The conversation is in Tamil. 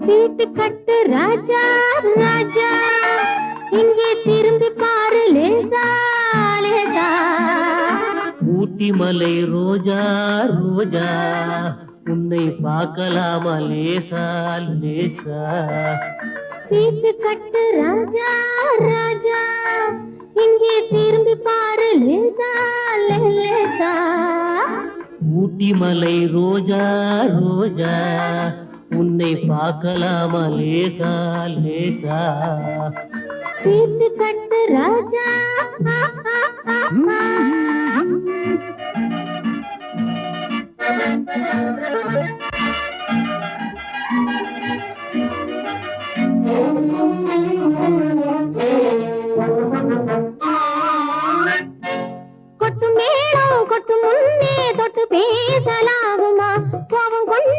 சீட்டு கட்டு ராஜா ராஜா இங்கே திரும்பி பாரு லேசா லேசா. ஊட்டி மலை ரோஜா ரோஜா உன்னை பார்க்கலாமா லேசா லேசா. சீட்டு கட்டு ராஜா ராஜா இங்கே திரும்பி பாரு லேசா லேசா. ஊட்டி மலை ரோஜா ரோஜா உன்னை பார்க்கலாமா லேசா லேசா. சீட்டு கட்டு ராஜா.